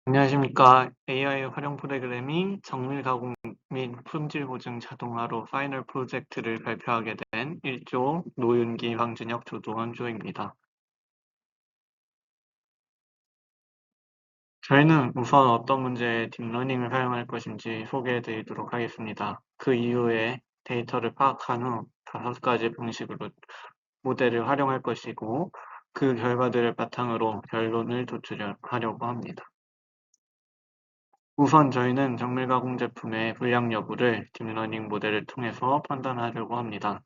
안녕하십니까. AI 활용 프로그래밍 정밀 가공 및 품질 보증 자동화로 파이널 프로젝트를 발표하게 된 1조 노윤기, 황준혁, 조동원 조입니다. 저희는 우선 어떤 문제에 딥러닝을 활용할 것인지 소개해 드리도록 하겠습니다. 그 이후에 데이터를 파악한 후 5가지 방식으로 모델을 활용할 것이고 그 결과들을 바탕으로 결론을 도출하려고 합니다. 우선 저희는 정밀 가공 제품의 불량 여부를 딥러닝 모델을 통해서 판단하려고 합니다.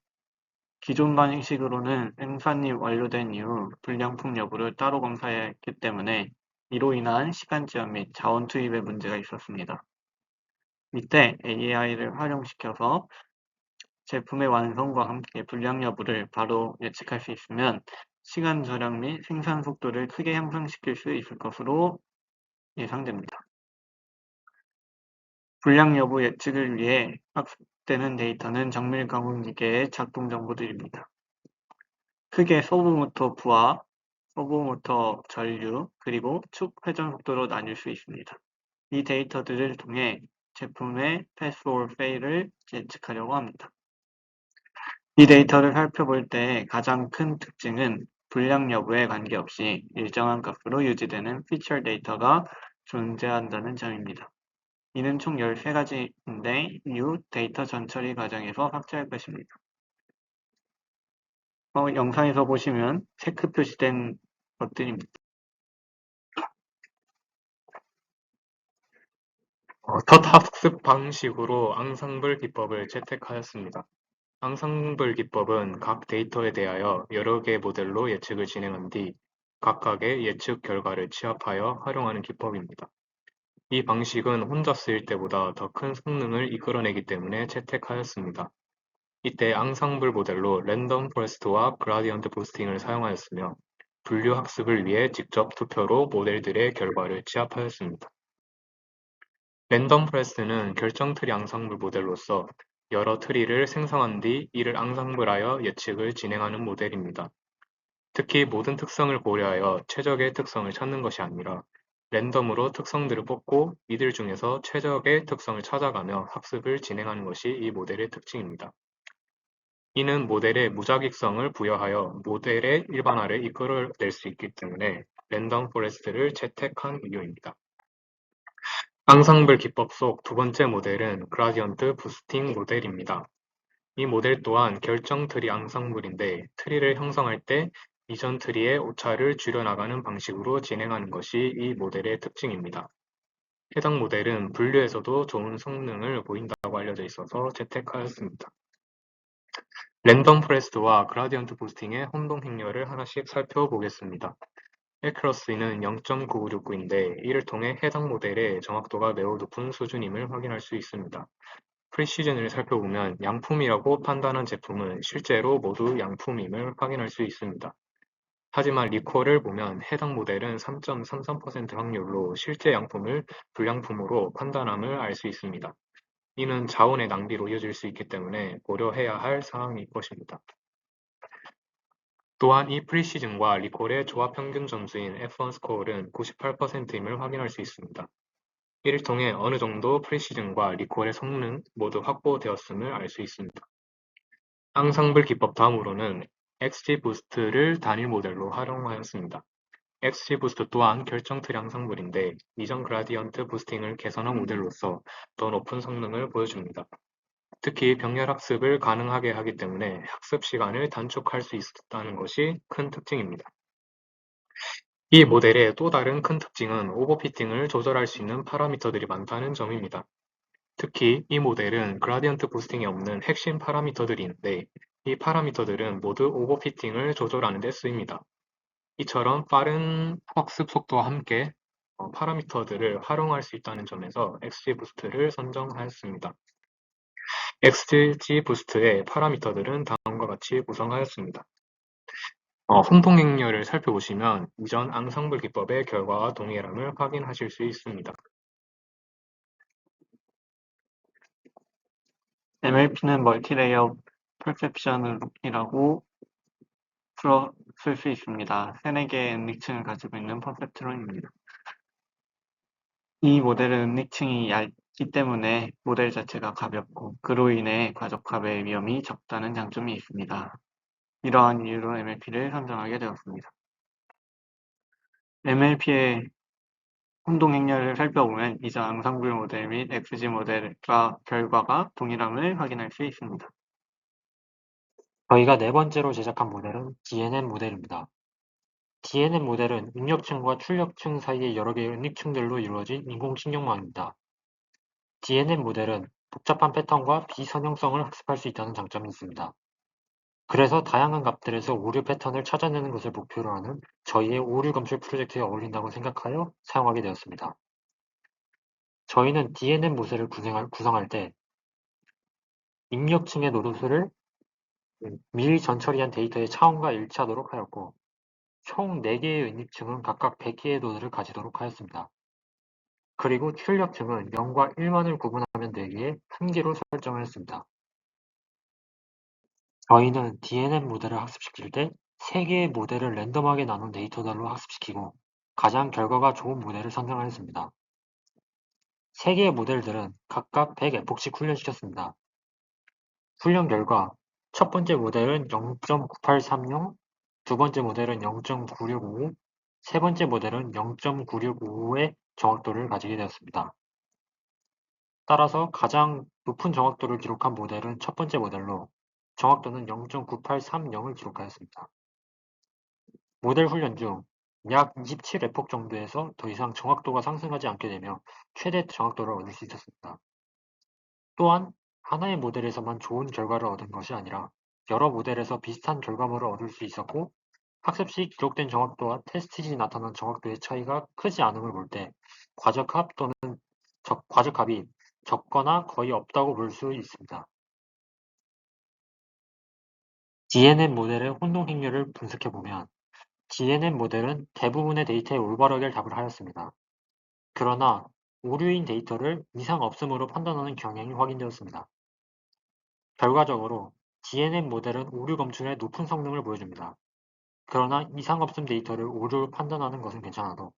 기존 방식으로는 생산이 완료된 이후 불량품 여부를 따로 검사해야 했기 때문에 이로 인한 시간 제한 및 자원 투입에 문제가 있었습니다. 이때 AI를 활용시켜서 제품의 완성과 함께 불량 여부를 바로 예측할 수 있으면 시간 절약 및 생산 속도를 크게 향상시킬 수 있을 것으로 예상됩니다. 불량 여부 예측을 위해 학습되는 데이터는 정밀 가공 기계의 작동 정보들입니다. 크게 서브모터 부하, 서브모터 전류, 그리고 축 회전 속도로 나뉠 수 있습니다. 이 데이터들을 통해 제품의 pass or fail을 예측하려고 합니다. 이 데이터를 살펴볼 때 가장 큰 특징은 불량 여부에 관계없이 일정한 값으로 유지되는 피처 데이터가 존재한다는 점입니다. 이는 총 13가지인데 이후 데이터 전처리 과정에서 삭제할 것입니다. 영상에서 보시면 체크 표시된 것들입니다. 첫 학습 방식으로 앙상블 기법을 채택하였습니다. 앙상블 기법은 각 데이터에 대하여 여러 개의 모델로 예측을 진행한 뒤 각각의 예측 결과를 취합하여 활용하는 기법입니다. 이 방식은 혼자 쓰일 때보다 더 큰 성능을 이끌어내기 때문에 채택하였습니다. 이때 앙상블 모델로 랜덤 포레스트와 그라디언트 부스팅을 사용하였으며 분류 학습을 위해 직접 투표로 모델들의 결과를 취합하였습니다. 랜덤 포레스트는 결정 트리 앙상블 모델로서 여러 트리를 생성한 뒤 이를 앙상블하여 예측을 진행하는 모델입니다. 특히 모든 특성을 고려하여 최적의 특성을 찾는 것이 아니라 랜덤으로 특성들을 뽑고 이들 중에서 최적의 특성을 찾아가며 학습을 진행하는 것이 이 모델의 특징입니다. 이는 모델에 무작위성을 부여하여 모델의 일반화를 이끌어낼 수 있기 때문에 랜덤 포레스트를 채택한 이유입니다. 앙상블 기법 속 두 번째 모델은 그라디언트 부스팅 모델입니다. 이 모델 또한 결정 트리 앙상블인데 트리를 형성할 때 이전 트리의 오차를 줄여나가는 방식으로 진행하는 것이 이 모델의 특징입니다. 해당 모델은 분류에서도 좋은 성능을 보인다고 알려져 있어서 채택하였습니다. 랜덤 포레스트와 그라디언트 부스팅의 혼동 행렬을 하나씩 살펴보겠습니다. 애큐러시는 0.9969인데 이를 통해 해당 모델의 정확도가 매우 높은 수준임을 확인할 수 있습니다. 프리시즌을 살펴보면 양품이라고 판단한 제품은 실제로 모두 양품임을 확인할 수 있습니다. 하지만 리콜을 보면 해당 모델은 3.33% 확률로 실제 양품을 불량품으로 판단함을 알 수 있습니다. 이는 자원의 낭비로 이어질 수 있기 때문에 고려해야 할 사항일 것입니다. 또한 이 프리시즌과 리콜의 조합 평균 점수인 F1 스코어는 98%임을 확인할 수 있습니다. 이를 통해 어느 정도 프리시즌과 리콜의 성능 모두 확보되었음을 알 수 있습니다. 앙상블 기법 다음으로는 XGBoost를 단일 모델로 활용하였습니다. XGBoost 또한 결정 트리 앙상블인데 이전 그라디언트 부스팅을 개선한 모델로서 더 높은 성능을 보여줍니다. 특히 병렬 학습을 가능하게 하기 때문에 학습 시간을 단축할 수 있다는 것이 큰 특징입니다. 이 모델의 또 다른 큰 특징은 오버피팅을 조절할 수 있는 파라미터들이 많다는 점입니다. 특히 이 모델은 그라디언트 부스팅에 없는 핵심 파라미터들이 있는데 이 파라미터들은 모두 오버피팅을 조절하는 데 쓰입니다. 이처럼 빠른 학습 속도와 함께 파라미터들을 활용할 수 있다는 점에서 XGBoost를 선정하였습니다. XGBoost의 파라미터들은 다음과 같이 구성하였습니다. 혼동 행렬을 살펴보시면 이전 앙상블 기법의 결과와 동일함을 확인하실 수 있습니다. MLP는 멀티레이어 퍼셉션이라고 쓸 수 있습니다. 3-4개의 닉층을 가지고 있는 퍼셉트론입니다. 이 모델은 닉층이 얇기 때문에 모델 자체가 가볍고 그로 인해 과적합의 위험이 적다는 장점이 있습니다. 이러한 이유로 MLP를 선정하게 되었습니다. MLP의 혼동 행렬을 살펴보면 이전 앙상블 모델 및 XG 모델과 결과가 동일함을 확인할 수 있습니다. 저희가 네 번째로 제작한 모델은 DNN 모델입니다. DNN 모델은 입력층과 출력층 사이의 여러 개의 은닉층들로 이루어진 인공신경망입니다. DNN 모델은 복잡한 패턴과 비선형성을 학습할 수 있다는 장점이 있습니다. 그래서 다양한 값들에서 오류 패턴을 찾아내는 것을 목표로 하는 저희의 오류 검출 프로젝트에 어울린다고 생각하여 사용하게 되었습니다. 저희는 DNN 모델을 구성할 때 입력층의 노드수를 미리 전처리한 데이터의 차원과 일치하도록 하였고 총 4개의 은닉층은 각각 100개의 노드를 가지도록 하였습니다. 그리고 출력층은 0과 1만을 구분하면 되기에 1개로 설정을 했습니다. 저희는 DNN 모델을 학습시킬 때 3개의 모델을 랜덤하게 나눈 데이터들로 학습시키고 가장 결과가 좋은 모델을 선정하였습니다. 3개의 모델들은 각각 100에폭씩 훈련시켰습니다. 훈련 결과 첫 번째 모델은 0.9830, 두 번째 모델은 0.9655, 세 번째 모델은 0.9655의 정확도를 가지게 되었습니다. 따라서 가장 높은 정확도를 기록한 모델은 첫 번째 모델로 정확도는 0.9830을 기록하였습니다. 모델 훈련 중 약 27에폭 정도에서 더 이상 정확도가 상승하지 않게 되며 최대 정확도를 얻을 수 있었습니다. 또한 하나의 모델에서만 좋은 결과를 얻은 것이 아니라 여러 모델에서 비슷한 결과물을 얻을 수 있었고 학습 시 기록된 정확도와 테스트 시 나타난 정확도의 차이가 크지 않음을 볼 때 과적합 또는 과적합이 적거나 거의 없다고 볼 수 있습니다. DNN 모델의 혼동 행렬을 분석해보면 DNN 모델은 대부분의 데이터에 올바르게 답을 하였습니다. 그러나 오류인 데이터를 이상 없음으로 판단하는 경향이 확인되었습니다. 결과적으로 DNN 모델은 오류 검출에 높은 성능을 보여줍니다. 그러나 이상 없음 데이터를 오류로 판단하는 것은 괜찮아도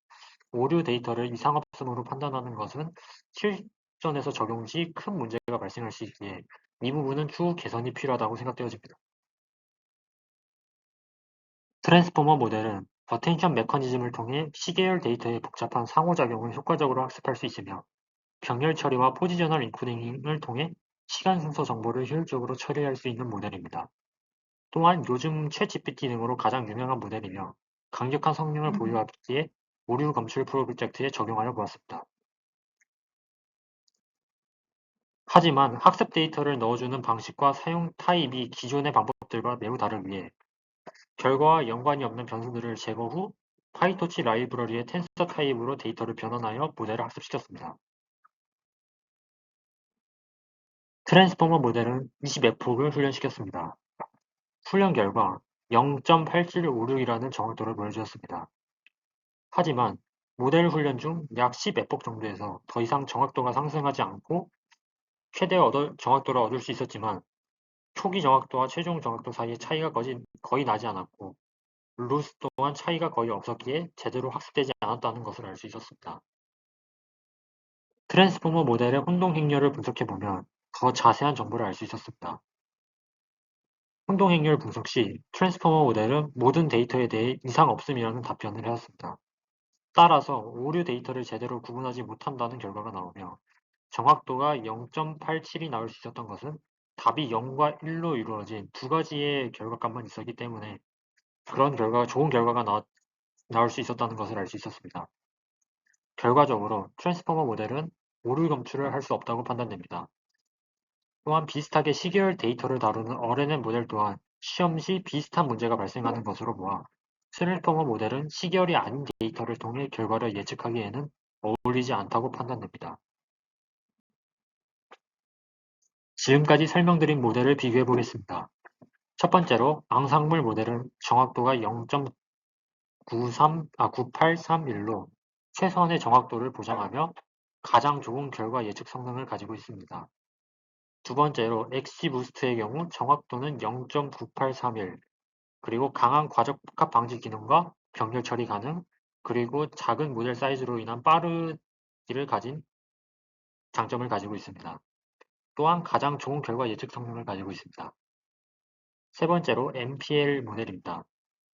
오류 데이터를 이상 없음으로 판단하는 것은 실전에서 적용 시 큰 문제가 발생할 수 있기에 이 부분은 추후 개선이 필요하다고 생각되어집니다. 트랜스포머 모델은 어텐션 메커니즘을 통해 시계열 데이터의 복잡한 상호작용을 효과적으로 학습할 수 있으며 병렬 처리와 포지셔널 인코딩을 통해 시간 순서 정보를 효율적으로 처리할 수 있는 모델입니다. 또한 요즘 챗GPT 등으로 가장 유명한 모델이며 강력한 성능을 보유하기에 오류 검출 프로젝트에 적용하여 보았습니다. 하지만 학습 데이터를 넣어주는 방식과 사용 타입이 기존의 방법들과 매우 다르기에 결과와 연관이 없는 변수들을 제거 후 파이토치 라이브러리의 텐서 타입으로 데이터를 변환하여 모델을 학습시켰습니다. 트랜스포머 모델은 20에폭을 훈련시켰습니다. 훈련 결과 0.8756이라는 정확도를 보여주었습니다. 하지만 모델 훈련 중 약 10에폭 정도에서 더 이상 정확도가 상승하지 않고 최대 정확도를 얻을 수 있었지만 초기 정확도와 최종 정확도 사이의 차이가 거의 나지 않았고 루스 또한 차이가 거의 없었기에 제대로 학습되지 않았다는 것을 알 수 있었습니다. 트랜스포머 모델의 혼동 행렬을 분석해보면 더 자세한 정보를 알 수 있었습니다. 혼동 행렬 분석 시 트랜스포머 모델은 모든 데이터에 대해 이상 없음이라는 답변을 해왔습니다. 따라서 오류 데이터를 제대로 구분하지 못한다는 결과가 나오며 정확도가 0.87이 나올 수 있었던 것은 답이 0과 1로 이루어진 두 가지의 결과값만 있었기 때문에 그런 좋은 결과가 나올 수 있었다는 것을 알 수 있었습니다. 결과적으로 트랜스포머 모델은 오류 검출을 할 수 없다고 판단됩니다. 또한 비슷하게 시계열 데이터를 다루는 RNN 모델 또한 시험 시 비슷한 문제가 발생하는 것으로 보아 트랜스포머 모델은 시계열이 아닌 데이터를 통해 결과를 예측하기에는 어울리지 않다고 판단됩니다. 지금까지 설명드린 모델을 비교해 보겠습니다. 첫 번째로 앙상블 모델은 정확도가 0.9831로 최소한의 정확도를 보장하며 가장 좋은 결과 예측 성능을 가지고 있습니다. 두 번째로 XGBoost의 경우 정확도는 0.9831, 그리고 강한 과적합 방지 기능과 병렬 처리 가능, 그리고 작은 모델 사이즈로 인한 빠른 이를 가진 장점을 가지고 있습니다. 또한 가장 좋은 결과 예측 성능을 가지고 있습니다. 세 번째로 MPL 모델입니다.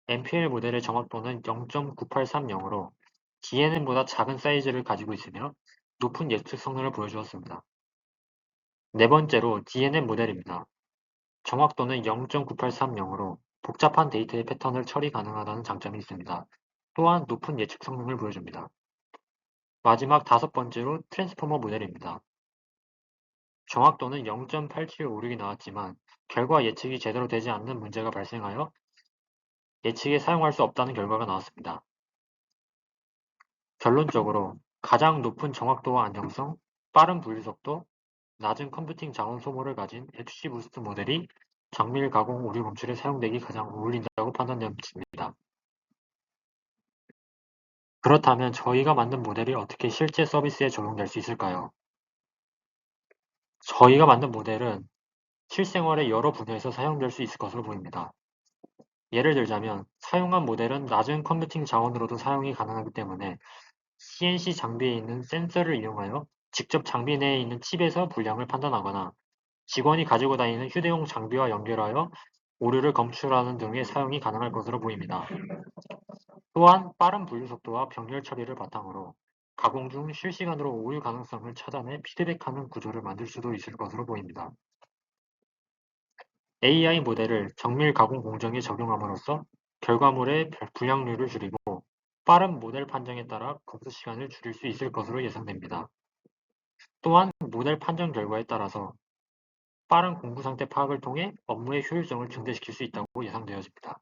MPL 모델의 정확도는 0.9830으로 DNN보다 작은 사이즈를 가지고 있으며 높은 예측 성능을 보여주었습니다. 네 번째로 DNN 모델입니다. 정확도는 0.9830으로 복잡한 데이터의 패턴을 처리 가능하다는 장점이 있습니다. 또한 높은 예측 성능을 보여줍니다. 마지막 다섯 번째로 트랜스포머 모델입니다. 정확도는 0.8756이 나왔지만 결과 예측이 제대로 되지 않는 문제가 발생하여 예측에 사용할 수 없다는 결과가 나왔습니다. 결론적으로 가장 높은 정확도와 안정성, 빠른 분류 속도, 낮은 컴퓨팅 자원 소모를 가진 XGBoost 모델이 정밀 가공 오류 검출에 사용되기 가장 어울린다고 판단되었습니다. 그렇다면 저희가 만든 모델이 어떻게 실제 서비스에 적용될 수 있을까요? 저희가 만든 모델은 실생활의 여러 분야에서 사용될 수 있을 것으로 보입니다. 예를 들자면 사용한 모델은 낮은 컴퓨팅 자원으로도 사용이 가능하기 때문에 CNC 장비에 있는 센서를 이용하여 직접 장비 내에 있는 칩에서 분량을 판단하거나 직원이 가지고 다니는 휴대용 장비와 연결하여 오류를 검출하는 등의 사용이 가능할 것으로 보입니다. 또한 빠른 분류 속도와 병렬 처리를 바탕으로 가공 중 실시간으로 오류 가능성을 찾아내 피드백하는 구조를 만들 수도 있을 것으로 보입니다. AI 모델을 정밀 가공 공정에 적용함으로써 결과물의 불량률을 줄이고 빠른 모델 판정에 따라 검수 시간을 줄일 수 있을 것으로 예상됩니다. 또한 모델 판정 결과에 따라서 빠른 공구 상태 파악을 통해 업무의 효율성을 증대시킬 수 있다고 예상되어집니다.